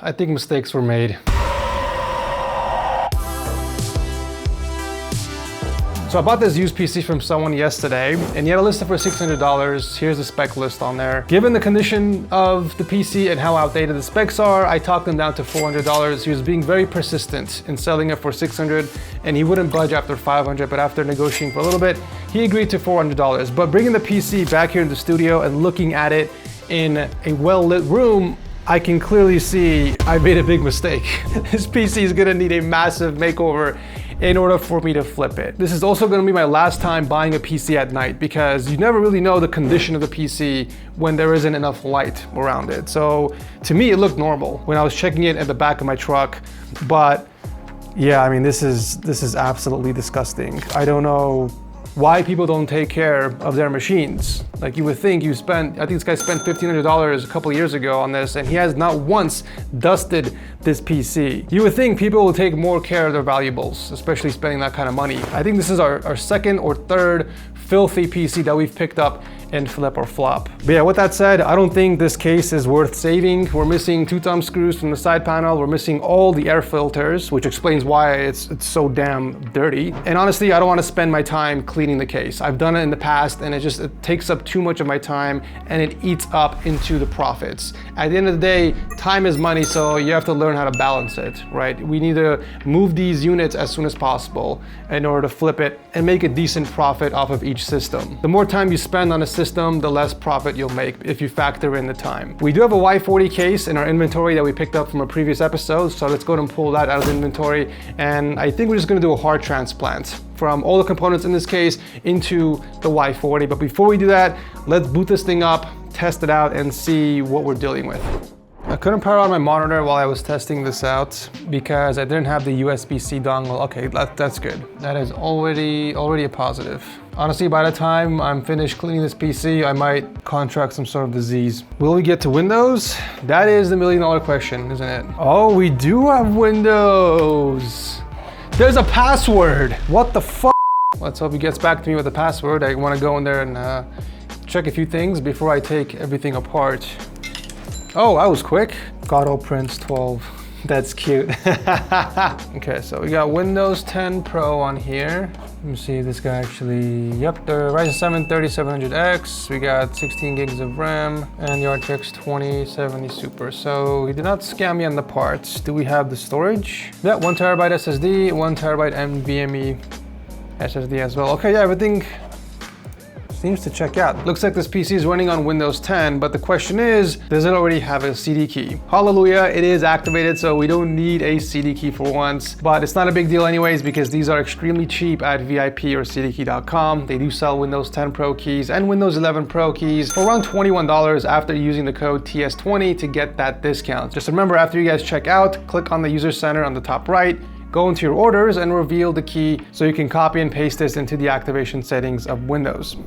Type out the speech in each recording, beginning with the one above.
I think mistakes were made. So I bought this used PC from someone yesterday, and he had a list for $600. Here's the spec list on there. Given the condition of the PC and how outdated the specs are, I talked him down to $400. He was being very persistent in selling it for $600, and he wouldn't budge after $500, but after negotiating for a little bit, he agreed to $400. But bringing the PC back here in the studio and looking at it in a well-lit room, I can clearly see I made a big mistake. This PC is gonna need a massive makeover in order for me to flip it. This is also gonna be my last time buying a PC at night because you never really know the condition of the PC when there isn't enough light around it. So to me, it looked normal when I was checking it at the back of my truck. But yeah, I mean, this is absolutely disgusting. I don't know why people don't take care of their machines. Like you would think I think this guy spent $1,500 a couple of years ago on this, and he has not once dusted this PC. You would think people will take more care of their valuables, especially spending that kind of money. I think this is our second or third filthy PC that we've picked up in flip or flop. But yeah, with that said, I don't think this case is worth saving. We're missing 2 thumb screws from the side panel. We're missing all the air filters, which explains why it's so damn dirty. And honestly, I don't want to spend my time cleaning the case. I've done it in the past, and it takes up too much of my time, and it eats up into the profits. At the end of the day, time is money, so you have to learn how to balance it, right? We need to move these units as soon as possible in order to flip it and make a decent profit off of each system. The more time you spend on a system, the less profit you'll make if you factor in the time. We do have a Y40 case in our inventory that we picked up from a previous episode, so let's go ahead and pull that out of the inventory. And I think we're just gonna do a hard transplant from all the components in this case into the Y40. But before we do that, let's boot this thing up, test it out, and see what we're dealing with. I couldn't power on my monitor while I was testing this out because I didn't have the USB-C dongle. Okay, that's good. That is already a positive. Honestly, by the time I'm finished cleaning this PC, I might contract some sort of disease. Will we get to Windows? That is the $1 million question, isn't it? Oh, we do have Windows. There's a password. What the fuck? Let's hope he gets back to me with the password. I want to go in there and check a few things before I take everything apart. Oh, that was quick. Godot Prince 12. That's cute. Okay, so we got Windows 10 Pro on here. Let me see if this guy actually, yep, the Ryzen 7 3700X. We got 16 gigs of RAM and the RTX 2070 Super. So he did not scam me on the parts. Do we have the storage? Yeah, 1 terabyte SSD, 1 terabyte NVMe SSD as well. Okay, yeah, everything seems to check out. Looks like this PC is running on Windows 10, but the question is, does it already have a CD key? Hallelujah, it is activated, so we don't need a CD key for once, but it's not a big deal anyways because these are extremely cheap at VIP or cdkey.com. They do sell Windows 10 Pro keys and Windows 11 Pro keys for around $21 after using the code TS20 to get that discount. Just remember, after you guys check out, click on the user center on the top right, go into your orders and reveal the key so you can copy and paste this into the activation settings of Windows.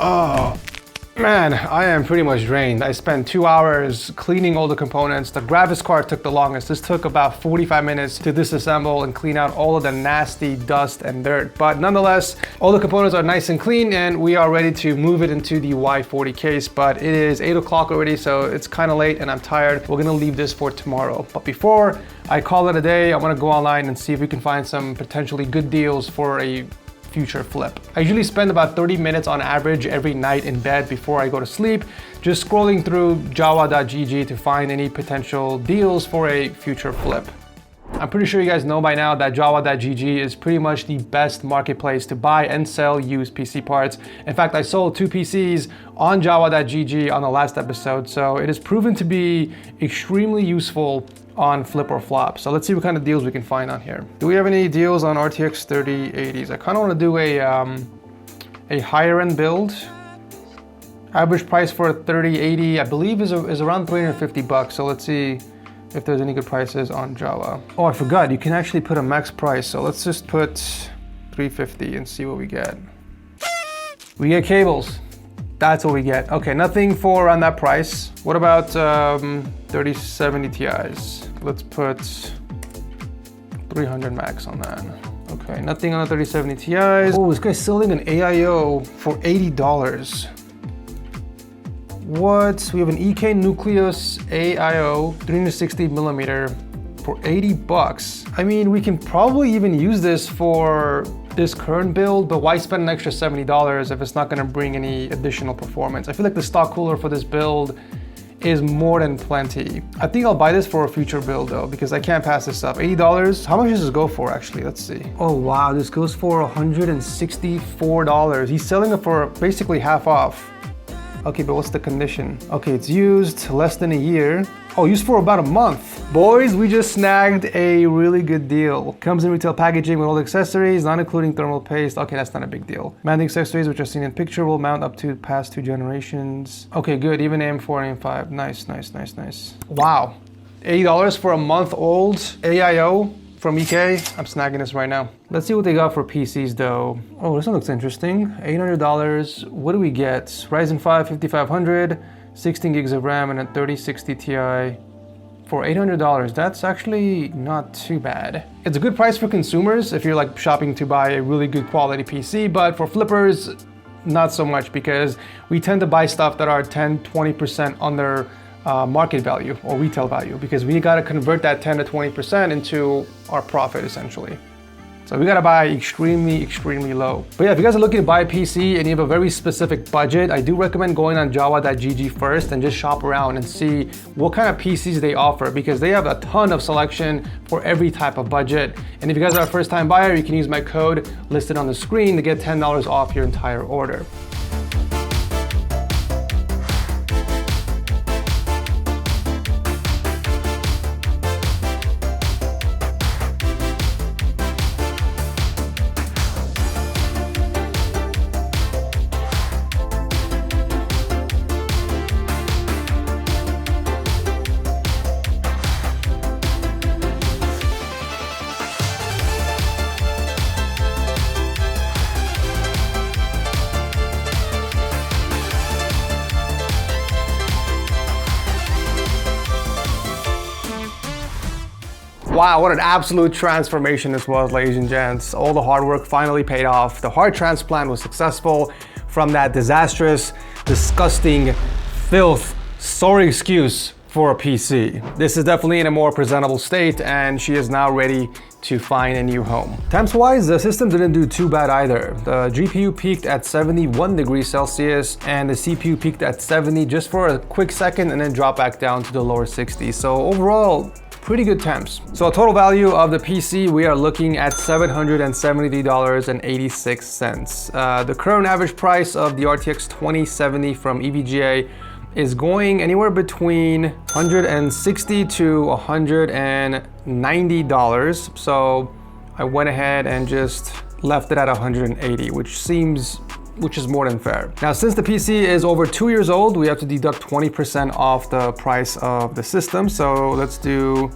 Oh, man, I am pretty much drained. I spent 2 hours cleaning all the components. The graphics card took the longest. This took about 45 minutes to disassemble and clean out all of the nasty dust and dirt. But nonetheless, all the components are nice and clean and we are ready to move it into the Y40 case. But it is 8 o'clock already, so it's kind of late and I'm tired. We're gonna leave this for tomorrow. But before I call it a day, I wanna go online and see if we can find some potentially good deals for a future flip. I usually spend about 30 minutes on average every night in bed before I go to sleep, just scrolling through jawa.gg to find any potential deals for a future flip. I'm pretty sure you guys know by now that jawa.gg is pretty much the best marketplace to buy and sell used PC parts. In fact, I sold 2 PCs on jawa.gg on the last episode, so it has proven to be extremely useful on flip or flop. So let's see what kind of deals we can find on here. Do we have any deals on RTX 3080s? I kind of want to do a higher end build. Average price for a 3080, I believe is around 350 bucks. So let's see if there's any good prices on Jawa. Oh, I forgot, you can actually put a max price. So let's just put 350 and see what we get. We get cables. That's what we get. Okay, nothing for around that price. What about 3070 Ti's? Let's put 300 max on that. Okay, nothing on the 3070 Ti's. Oh, this guy's selling an AIO for $80. What? We have an EK Nucleus AIO 360 millimeter for 80 bucks. I mean, we can probably even use this for this current build, but why spend an extra $70 if it's not gonna bring any additional performance? I feel like the stock cooler for this build is more than plenty. I think I'll buy this for a future build though, because I can't pass this up. $80, how much does this go for actually? Let's see. Oh wow, this goes for $164. He's selling it for basically half off. Okay, but what's the condition? Okay, it's used less than a year. Oh, used for about a month. Boys, we just snagged a really good deal. Comes in retail packaging with all the accessories, not including thermal paste. Okay, that's not a big deal. Mounting accessories, which are seen in picture, will mount up to past 2 generations. Okay, good, even AM4 and AM5. Nice, nice, nice, nice. Wow, $80 for a month old AIO from EK. I'm snagging this right now. Let's see what they got for PCs though. Oh, this one looks interesting. $800. What do we get? Ryzen 5 5500, 16 gigs of RAM, and a 3060 Ti for $800. That's actually not too bad. It's a good price for consumers if you're like shopping to buy a really good quality PC, but for flippers, not so much, because we tend to buy stuff that are 10-20% under market value or retail value, because we got to convert that 10 to 20% into our profit essentially. So we got to buy extremely low. But yeah, if you guys are looking to buy a PC and you have a very specific budget, I do recommend going on jawa.gg first and just shop around and see what kind of PCs they offer, because they have a ton of selection for every type of budget. And if you guys are a first time buyer, you can use my code listed on the screen to get $10 off your entire order. Wow, what an absolute transformation this was, ladies and gents. All the hard work finally paid off. The heart transplant was successful from that disastrous, disgusting filth. Sorry excuse for a PC. This is definitely in a more presentable state, and she is now ready to find a new home. Temps-wise, the system didn't do too bad either. The GPU peaked at 71 degrees Celsius, and the CPU peaked at 70 just for a quick second and then dropped back down to the lower 60s. So overall, pretty good temps. So a total value of the PC, we are looking at $773.86. The current average price of the RTX 2070 from EVGA is going anywhere between $160 to $190. So I went ahead and just left it at 180, which is more than fair. Now, since the PC is over 2 years old, we have to deduct 20% off the price of the system. So let's do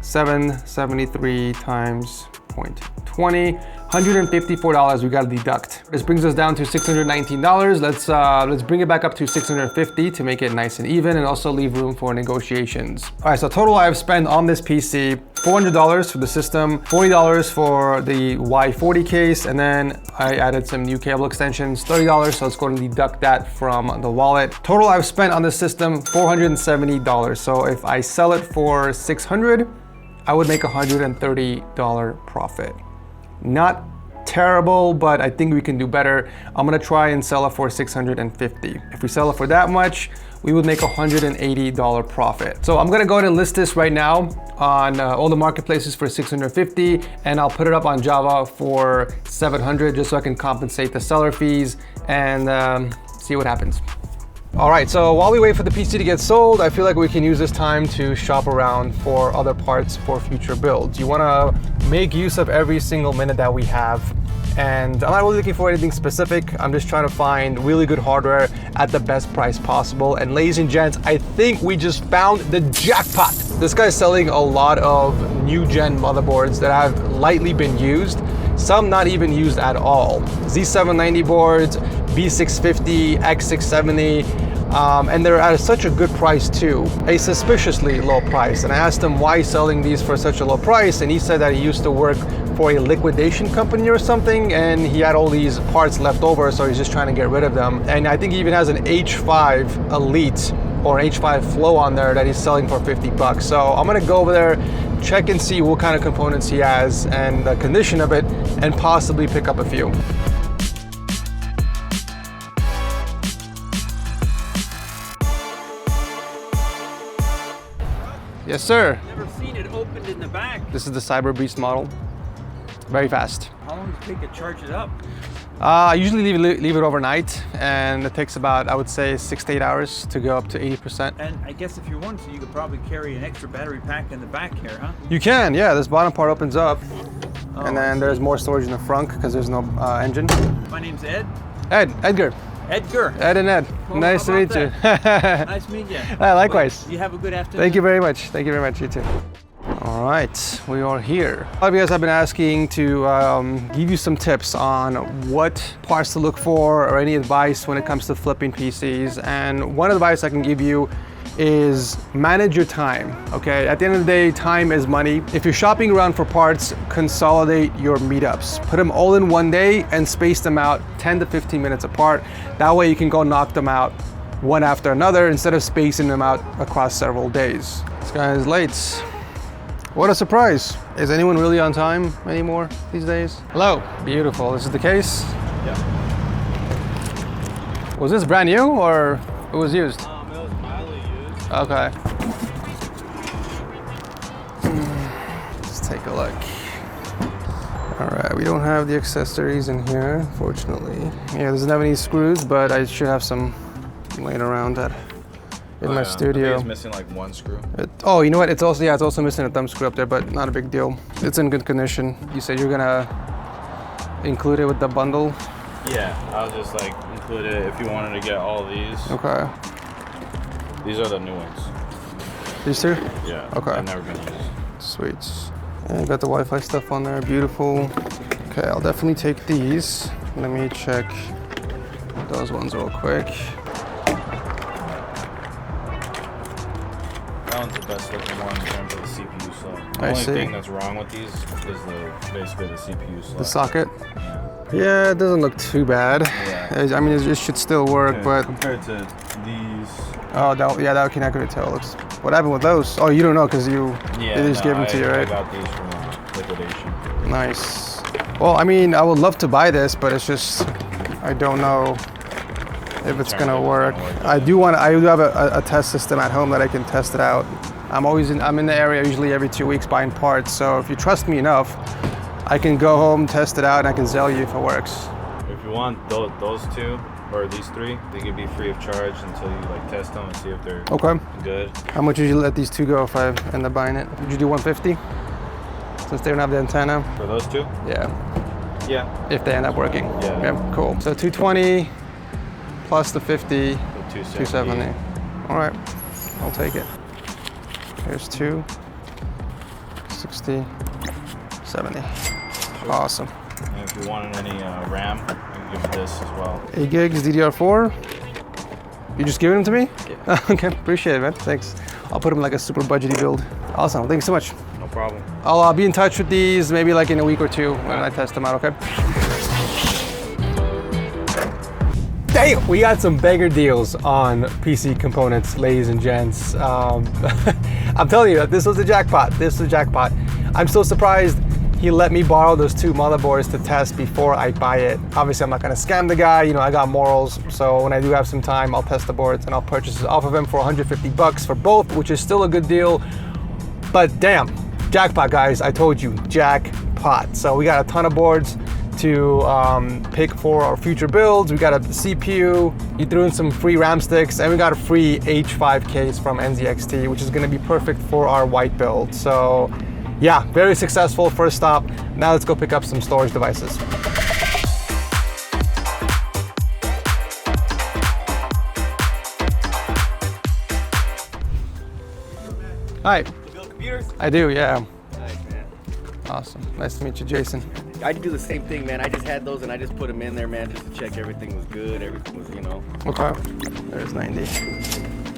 773 times 0.20, $154 we gotta deduct. This brings us down to $619. Let's bring it back up to $650 to make it nice and even and also leave room for negotiations. All right, so total I've spent on this PC, $400 for the system, $40 for the Y40 case, and then I added some new cable extensions, $30, so let's go and deduct that from the wallet. Total I've spent on this system, $470. So if I sell it for $600, I would make $130 profit. Not terrible, but I think we can do better. I'm gonna try and sell it for $650. If we sell it for that much, we would make $180 profit. So I'm gonna go ahead and list this right now on all the marketplaces for $650, and I'll put it up on Java for $700 just so I can compensate the seller fees and see what happens. All right, so while we wait for the PC to get sold, I feel like we can use this time to shop around for other parts for future builds. You wanna make use of every single minute that we have. And I'm not really looking for anything specific. I'm just trying to find really good hardware at the best price possible. And ladies and gents, I think we just found the jackpot. This guy's selling a lot of new gen motherboards that have lightly been used, some not even used at all. Z790 boards, B650, X670, and they're at such a good price too, a suspiciously low price. And I asked him why he's selling these for such a low price, and he said that he used to work for a liquidation company or something, and he had all these parts left over, so he's just trying to get rid of them. And I think he even has an H5 Elite or an H5 Flow on there that he's selling for 50 bucks. So I'm gonna go over there, check and see what kind of components he has and the condition of it, and possibly pick up a few. Yes, sir. Never seen it opened in the back. This is the Cyber Beast model. Very fast. How long does it take to charge it up? I usually leave it overnight, and it takes about, I would say, 6 to 8 hours to go up to 80%. And I guess if you want to, you could probably carry an extra battery pack in the back here, huh? You can, yeah. This bottom part opens up, Oh, and then there's more storage in the front because there's no engine. My name's Ed. Edgar. Edgar. Ed and Ed. Well, nice to meet you. Nice to meet you. Likewise. Well, you have a good afternoon. Thank you very much. Thank you very much. You too. All right, we are here. A lot of you guys have been asking to give you some tips on what parts to look for or any advice when it comes to flipping PCs. And one advice I can give you is manage your time, okay? At the end of the day, time is money. If you're shopping around for parts, consolidate your meetups. Put them all in one day and space them out 10 to 15 minutes apart. That way you can go knock them out one after another instead of spacing them out across several days. This guy is late. What a surprise. Is anyone really on time anymore these days? Hello. Beautiful. This is the case? Yeah. Was this brand new or it was used? It was mildly used. Okay. Let's take a look. All right, we don't have the accessories in here, fortunately. Yeah, doesn't have any screws, but I should have some laying around that in my studio. I think it's missing like one screw. Oh, you know what? It's also missing a thumb screw up there, but not a big deal. It's in good condition. You said you're gonna include it with the bundle? Yeah, I'll just like include it if you wanted to get all of these. Okay. These are the new ones. These two? Yeah. Okay. I've never been used. Sweet. And you got the Wi-Fi stuff on there. Beautiful. Okay, I'll definitely take these. Let me check those ones real quick. That one's the best looking one in terms of the CPU slot. The I only see. thing that's wrong with these is basically the CPU slot. The socket? Yeah. Yeah, it doesn't look too bad. Yeah. I mean, it should still work, Okay, but... compared to these. Oh, that can I could tell. What happened with those? Oh, you don't know because they just gave them to you, I right? got these from liquidation. Nice. Well, I mean, I would love to buy this, but it's just, I don't know if it's gonna work. I do have a test system at home that I can test it out. I'm in the area usually every 2 weeks buying parts. So if you trust me enough, I can go home, test it out, and I can sell you if it works. If you want those two or these three, they can be free of charge until you like test them and see if they're good. How much would you let these two go if I end up buying it? Would you do 150? Since they don't have the antenna? For those two? Yeah. Yeah. If they end up working. Yeah. Okay, cool. So 220 plus the 50, So 270. All right, I'll take it. Here's 2, 60, 70. Awesome. And if you wanted any RAM, I can give you this as well. 8 gigs DDR4. You just giving them to me? Yeah. Okay, appreciate it, man. Thanks. I'll put them like a super budgety build. Awesome. Thanks so much. No problem. I'll be in touch with these maybe like in a week or two when I test them out, okay? Damn, we got some banger deals on PC components, ladies and gents. I'm telling you, this was a jackpot. This was a jackpot. I'm so surprised he let me borrow those 2 motherboards to test before I buy it. Obviously, I'm not gonna scam the guy. You know, I got morals. So when I do have some time, I'll test the boards and I'll purchase it off of him for 150 bucks for both, which is still a good deal. But damn, jackpot, guys. I told you, jackpot. So we got a ton of boards to pick for our future builds. We got a CPU, he threw in some free RAM sticks, and we got a free H5 case from NZXT, which is gonna be perfect for our white build. So yeah, very successful first stop. Now let's go pick up some storage devices. Hi. You build computers? I do, yeah. Nice, man. Awesome. Nice to meet you, Jason. I do the same thing, man. I just had those and I just put them in there, man, just to check everything was good, everything was, you know. Okay. There's 90.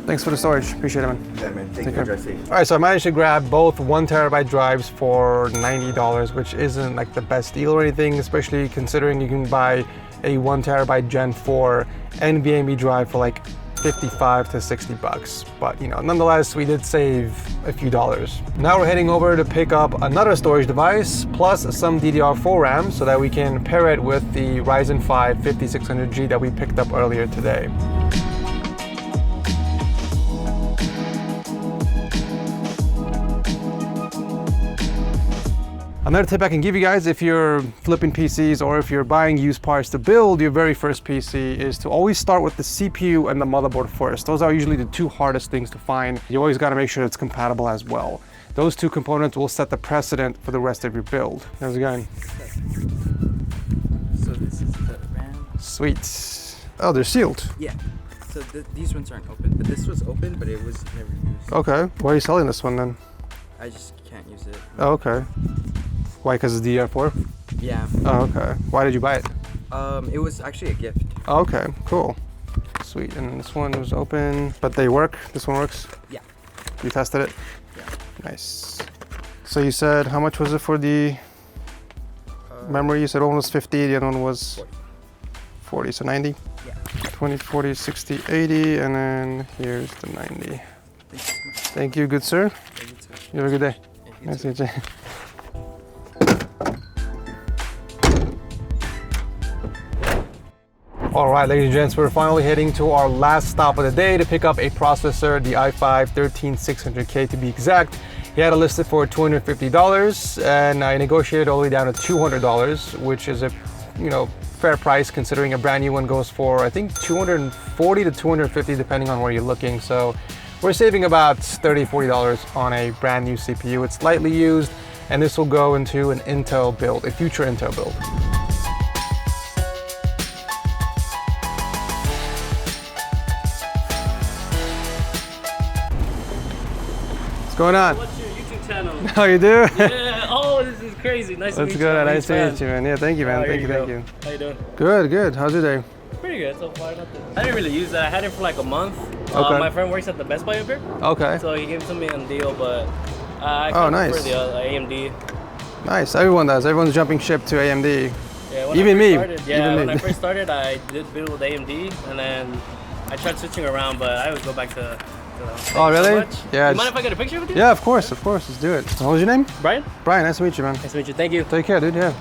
Thanks for the storage. Appreciate it, man. Yeah, man. Take Take care. care. Drive safe. All right, so I managed to grab both 1 terabyte drives for $90, which isn't like the best deal or anything, especially considering you can buy a 1 terabyte Gen 4 NVMe drive for like 55 to 60 bucks. But you know, nonetheless, we did save a few dollars. Now we're heading over to pick up another storage device plus some DDR4 RAM so that we can pair it with the Ryzen 5 5600G that we picked up earlier today. Another tip I can give you guys if you're flipping PCs or if you're buying used parts to build your very first PC is to always start with the CPU and the motherboard first. Those are usually the 2 hardest things to find. You always got to make sure it's compatible as well. Those 2 components will set the precedent for the rest of your build. How's it going? So this is the RAM. Sweet. Oh, they're sealed. Yeah. So these ones aren't open, but this was open, but it was never used. Okay. Why are you selling this one then? I just can't use it. Oh, okay. Why? Because it's DDR4? Yeah. Oh, okay. Why did you buy it? It was actually a gift. Oh, okay, cool. Sweet. And this one was open, but they work? This one works? Yeah. You tested it? Yeah. Nice. So you said, how much was it for the memory? You said one was 50, the other one was 40, so 90? Yeah. 20, 40, 60, 80, and then here's the 90. Thank you, good sir. Thank you, too. You have a good day. Yeah, you Nice too. to meet you. All right, ladies and gents, we're finally heading to our last stop of the day to pick up a processor, the i5 13600K to be exact. He had it listed for $250, and I negotiated all the way down to $200, which is a, you know, fair price considering a brand new one goes for, I think, $240 to $250 depending on where you're looking. So we're saving about $30, $40 on a brand new CPU. It's lightly used, and this will go into an Intel build, a future Intel build. What's going on? What's your YouTube channel? How you do? Yeah. Oh, this is crazy. Nice to meet you. Good. I'm a Nice to huge meet you, fan. man. Yeah, thank you, man. Oh, Thank you, here thank go. you. How you doing? Good, good. How's your day? Pretty good so far. Nothing. I didn't really use it. I had it for like a month. Okay. My friend works at the Best Buy up here, Okay. so he gave it to me on deal. But I Oh, kind of nice. prefer the AMD. Nice. Everyone does. Everyone's jumping ship to AMD. Yeah, when Even I me. first started, yeah, Even when me. I first started, I did build with AMD, and then I tried switching around, but I always go back to. Oh, really? So much. Yeah, You mind if I get a picture with you? Yeah, of course. Let's do it. What was your name? Brian. Brian, nice to meet you, man. Nice to meet you. Thank you. Take care, dude. Yeah.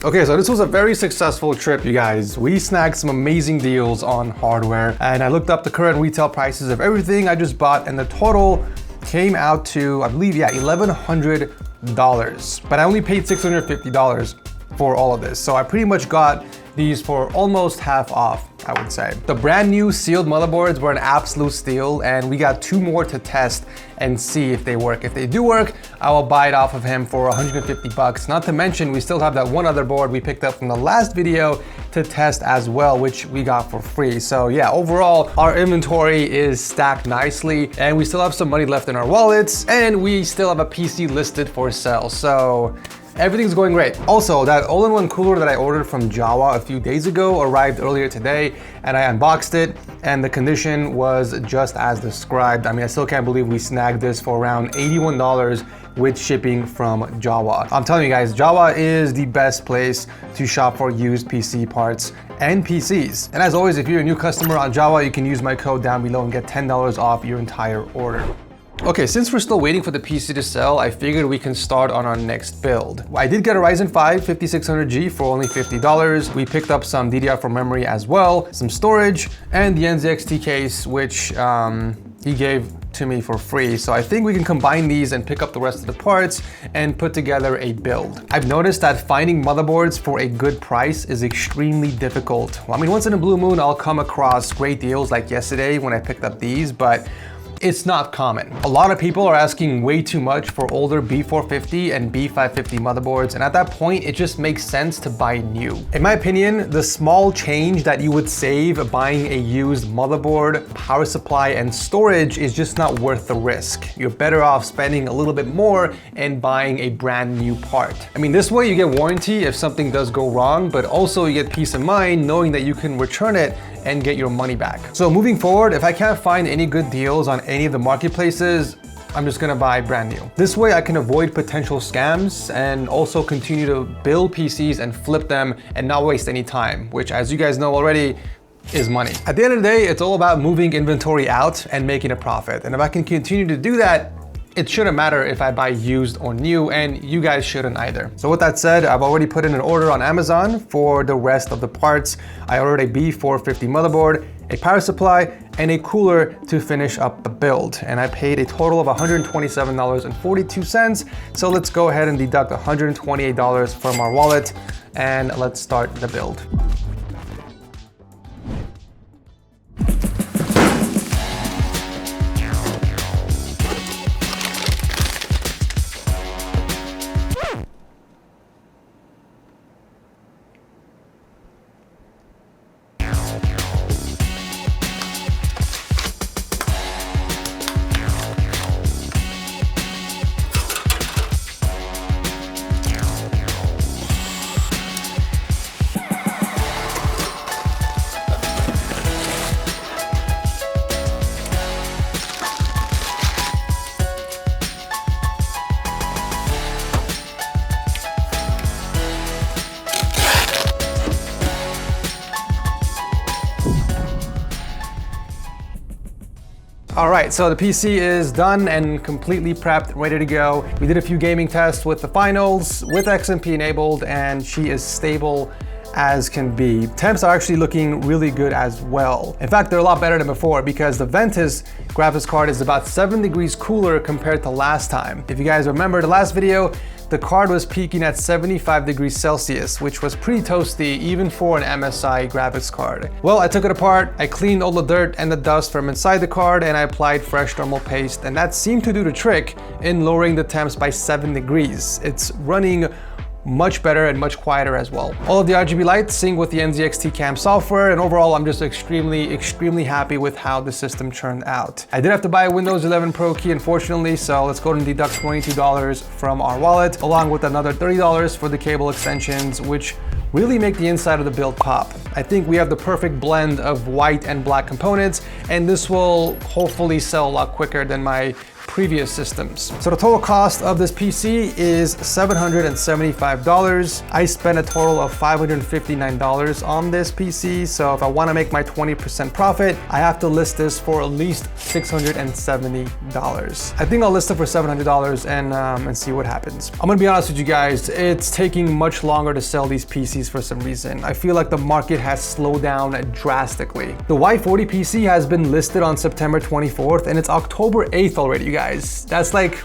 Okay, so this was a very successful trip, you guys. We snagged some amazing deals on hardware, and I looked up the current retail prices of everything I just bought, and the total came out to, I believe, yeah, $1,100. But I only paid $650 for all of this. So I pretty much got these for almost half off, I would say. The brand new sealed motherboards were an absolute steal, and we got 2 more to test and see if they work. If they do work, I will buy it off of him for 150 bucks. Not to mention, we still have that one other board we picked up from the last video to test as well, which we got for free. So yeah, overall, our inventory is stacked nicely, and we still have some money left in our wallets, and we still have a PC listed for sale. So everything's going great. Also, that all-in-one cooler that I ordered from Jawa a few days ago arrived earlier today, and I unboxed it, and the condition was just as described. I mean, I still can't believe we snagged this for around $81 with shipping from Jawa. I'm telling you guys, Jawa is the best place to shop for used PC parts and PCs. And as always, if you're a new customer on Jawa, you can use my code down below and get $10 off your entire order. Okay, since we're still waiting for the PC to sell, I figured we can start on our next build. I did get a Ryzen 5 5600G for only $50. We picked up some DDR4 memory as well, some storage, and the NZXT case, which he gave to me for free. So I think we can combine these and pick up the rest of the parts and put together a build. I've noticed that finding motherboards for a good price is extremely difficult. Well, I mean, once in a blue moon, I'll come across great deals like yesterday when I picked up these, but it's not common. A lot of people are asking way too much for older B450 and B550 motherboards, and at that point, it just makes sense to buy new. In my opinion, the small change that you would save buying a used motherboard, power supply, and storage is just not worth the risk. You're better off spending a little bit more and buying a brand new part. I mean, this way you get warranty if something does go wrong, but also you get peace of mind knowing that you can return it and get your money back. So moving forward, if I can't find any good deals on any of the marketplaces, I'm just gonna buy brand new. This way I can avoid potential scams and also continue to build PCs and flip them and not waste any time, which, as you guys know already, is money. At the end of the day, it's all about moving inventory out and making a profit. And if I can continue to do that, it shouldn't matter if I buy used or new, and you guys shouldn't either. So with that said, I've already put in an order on Amazon for the rest of the parts. I ordered a B450 motherboard, a power supply, and a cooler to finish up the build. And I paid a total of $127.42. So let's go ahead and deduct $128 from our wallet, and let's start the build. All right, so the PC is done and completely prepped, ready to go. We did a few gaming tests with the finals, with XMP enabled, and she is stable as can be. Temps are actually looking really good as well. In fact, they're a lot better than before because the Ventus graphics card is about 7 degrees cooler compared to last time. If you guys remember the last video, the card was peaking at 75 degrees Celsius, which was pretty toasty even for an MSI graphics card. Well, I took it apart, I cleaned all the dirt and the dust from inside the card, and I applied fresh thermal paste, and that seemed to do the trick in lowering the temps by 7 degrees. It's running much better and much quieter as well. All of the RGB lights sync with the NZXT cam software, and overall I'm just extremely happy with how the system turned out. I did have to buy a Windows 11 Pro key, unfortunately, so let's go ahead and deduct $22 from our wallet, along with another $30 for the cable extensions, which really make the inside of the build pop. I think we have the perfect blend of white and black components, and this will hopefully sell a lot quicker than my previous systems. So the total cost of this PC is $775. I spent a total of $559 on this PC. So if I want to make my 20% profit, I have to list this for at least $670. I think I'll list it for $700 and see what happens. I'm gonna be honest with you guys, it's taking much longer to sell these PCs for some reason. I feel like the market has slowed down drastically. The Y40 PC has been listed on September 24th and it's October 8th already, you guys. That's like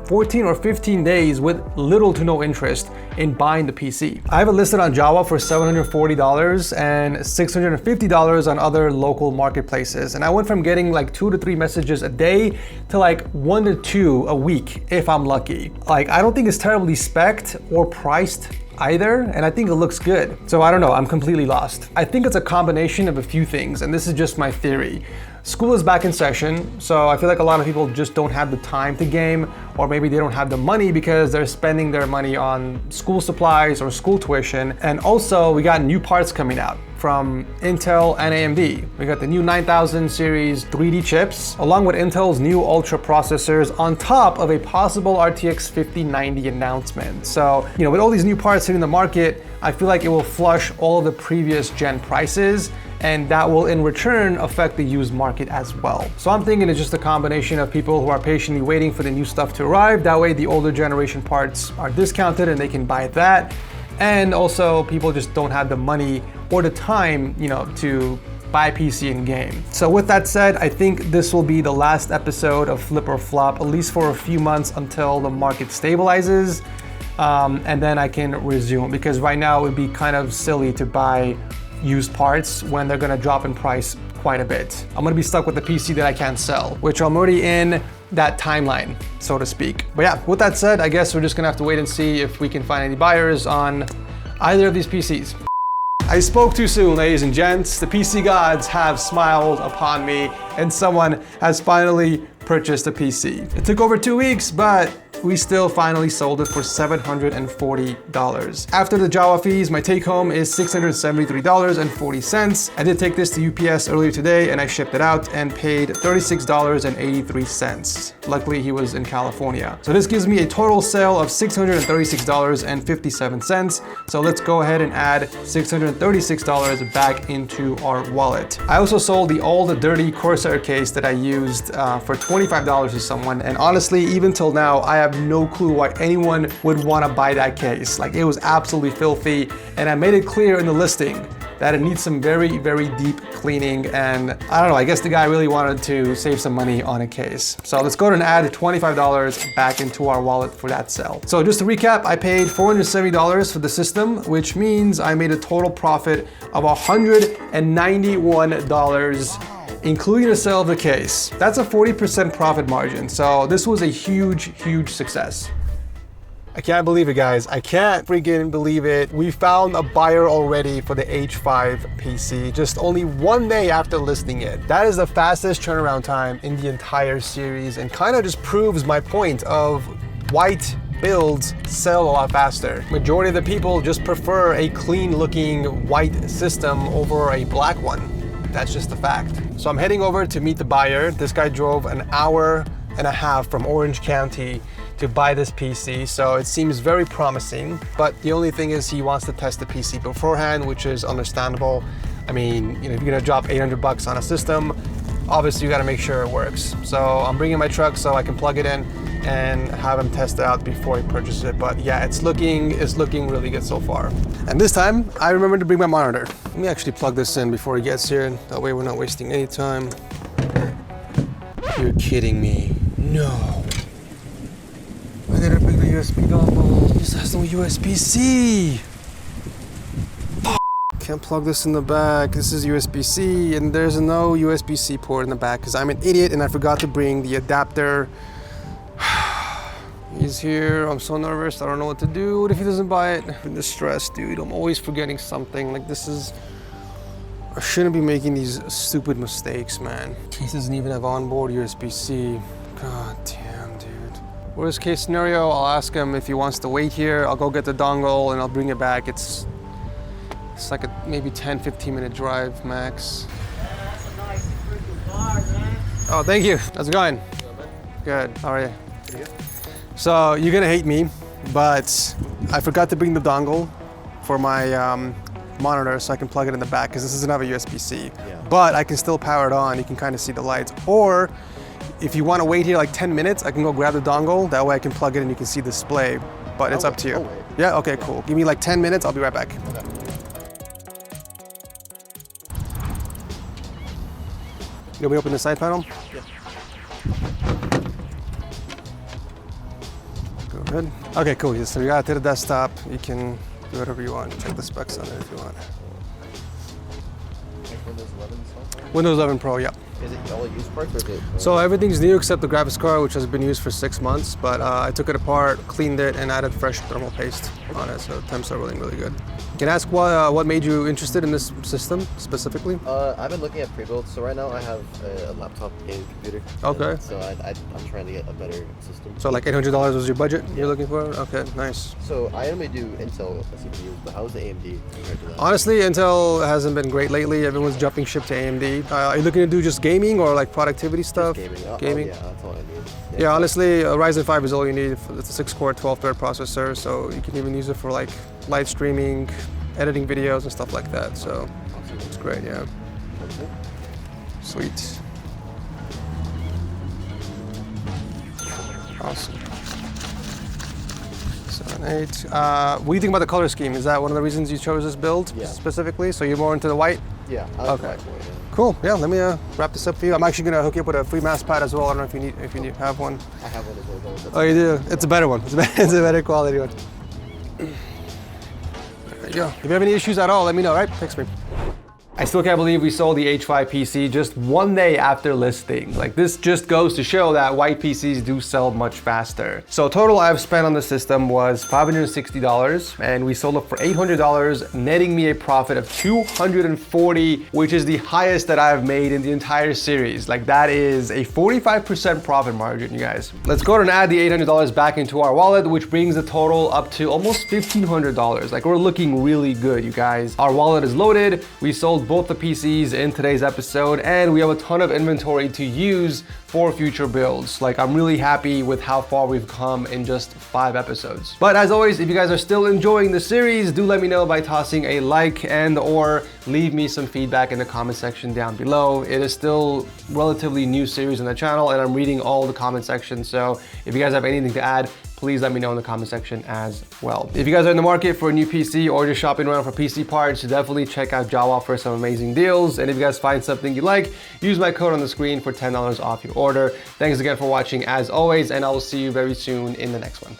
14 or 15 days with little to no interest in buying the PC. I have it listed on Jawa for $740 and $650 on other local marketplaces. And I went from getting like 2 to 3 messages a day to like 1 to 2 a week if I'm lucky. Like, I don't think it's terribly spec'd or priced either, and I think it looks good. So I don't know, I'm completely lost. I think it's a combination of a few things, and this is just my theory. School is back in session, so I feel like a lot of people just don't have the time to game, or maybe they don't have the money because they're spending their money on school supplies or school tuition. And also, we got new parts coming out from Intel and AMD. We got the new 9000 series 3D chips, along with Intel's new Ultra processors on top of a possible RTX 5090 announcement. So, with all these new parts hitting the market, I feel like it will flush all of the previous gen prices, and that will in return affect the used market as well. So I'm thinking it's just a combination of people who are patiently waiting for the new stuff to arrive. That way the older generation parts are discounted and they can buy that. And also people just don't have the money or the time, to buy a PC and game. So with that said, I think this will be the last episode of Flip or Flop, at least for a few months until the market stabilizes. And then I can resume, because right now it would be kind of silly to buy used parts when they're gonna drop in price quite a bit. I'm gonna be stuck with the PC that I can't sell, which I'm already in that timeline, so to speak. But yeah, with that said, I guess we're just gonna have to wait and see if we can find any buyers on either of these PCs. I spoke too soon, ladies and gents. The PC gods have smiled upon me, and someone has finally purchased a PC. It took over 2 weeks, but we still finally sold it for $740. After the Jawa fees, my take home is $673.40. I did take this to UPS earlier today and I shipped it out and paid $36.83. Luckily, he was in California. So this gives me a total sale of $636.57. So let's go ahead and add $636 back into our wallet. I also sold the old dirty Corsair case that I used for $25 to someone. And honestly, even till now, I have no clue why anyone would want to buy that case. Like, it was absolutely filthy, and I made it clear in the listing that it needs some very, very deep cleaning, and I don't know, I guess the guy really wanted to save some money on a case. So let's go ahead and add $25 back into our wallet for that sale. So just to recap, I paid $470 for the system, which means I made a total profit of $191, including the sale of the case. That's a 40% profit margin. So this was a huge, huge success. I can't believe it, guys. I can't freaking believe it. We found a buyer already for the H5 PC, just only 1 day after listing it. That is the fastest turnaround time in the entire series, and kind of just proves my point of white builds sell a lot faster. Majority of the people just prefer a clean looking white system over a black one. That's just a fact. So I'm heading over to meet the buyer. This guy drove an hour and a half from Orange County to buy this PC, so it seems very promising. But the only thing is he wants to test the PC beforehand, which is understandable. I mean, if you're gonna drop $800 on a system, obviously you gotta make sure it works. So I'm bringing my truck so I can plug it in and have him test it out before he purchases it. But yeah, it's looking really good so far. And this time, I remembered to bring my monitor. Let me actually plug this in before he gets here. That way we're not wasting any time. You're kidding me. No. I gotta bring the USB dongle. This has no USB-C. Can't plug this in the back. This is USB-C, and there's no USB-C port in the back because I'm an idiot and I forgot to bring the adapter. He's here. I'm so nervous. I don't know what to do. What if he doesn't buy it? I'm distressed, dude. I'm always forgetting something. Like, this is... I shouldn't be making these stupid mistakes, man. Case doesn't even have onboard USB-C. God damn, dude. Worst case scenario, I'll ask him if he wants to wait here. I'll go get the dongle and I'll bring it back. It's like a maybe 10-15 minute drive max. That's a nice freaking bar, man. Oh, thank you. How's it going? Good. How are you? So you're gonna hate me, but I forgot to bring the dongle for my monitor so I can plug it in the back because this doesn't have a USB-C. Yeah. But I can still power it on. You can kind of see the lights. Or if you want to wait here like 10 minutes, I can go grab the dongle. That way I can plug it and you can see the display. But it's up to you. Yeah, okay, cool. Give me like 10 minutes. I'll be right back. Okay. You want me to open the side panel? Yeah. Go ahead. Okay, cool. So you got it to the desktop. You can do whatever you want. Check the specs on it if you want. Windows 11 installed? Windows 11 Pro, yeah. Is it all used parts or is it? So everything's new except the graphics card, which has been used for 6 months, but I took it apart, cleaned it, and added fresh thermal paste on it, so temps are rolling really good. Can I ask what made you interested in this system specifically? I've been looking at pre-builds, so right now I have a laptop gaming computer. Okay. So I'm trying to get a better system. So like $800 was your budget you're looking for? Okay, nice. So I only do Intel CPUs, but how's the AMD compared to that? Honestly, Intel hasn't been great lately. Everyone's jumping ship to AMD. Are you looking to do just gaming or like productivity stuff? Just gaming. Gaming? Yeah, that's all I need. Yeah, honestly, Ryzen 5 is all you need. It's a 6-core, 12-thread processor, so you can even use it for like live streaming, editing videos and stuff like that. So it's great, yeah. Sweet. Awesome. 7, 8. What do you think about the color scheme? Is that one of the reasons you chose this build specifically? So you're more into the white? Yeah. I like Okay. the white one, yeah. Cool. Yeah. Let me wrap this up for you. I'm actually gonna hook you up with a free mouse pad as well. I don't know if you have one. I have one as well. Oh, you do? It's a better one. It's a better quality one. There you go. If you have any issues at all, let me know, right? Text me. I still can't believe we sold the H5 PC just 1 day after listing. Like, this just goes to show that white PCs do sell much faster. So total I've spent on the system was $560 and we sold it for $800, netting me a profit of $240, which is the highest that I've made in the entire series. Like, that is a 45% profit margin, you guys. Let's go ahead and add the $800 back into our wallet, which brings the total up to almost $1,500. Like, we're looking really good, you guys. Our wallet is loaded. We sold both the PCs in today's episode, and we have a ton of inventory to use for future builds. Like, I'm really happy with how far we've come in just 5 episodes. But as always, if you guys are still enjoying the series, do let me know by tossing a like and or leave me some feedback in the comment section down below. It is still relatively new series on the channel and I'm reading all the comment sections. So if you guys have anything to add, please let me know in the comment section as well. If you guys are in the market for a new PC or just shopping around for PC parts, definitely check out Jawa for some amazing deals. And if you guys find something you like, use my code on the screen for $10 off your order. Thanks again for watching as always, and I will see you very soon in the next one.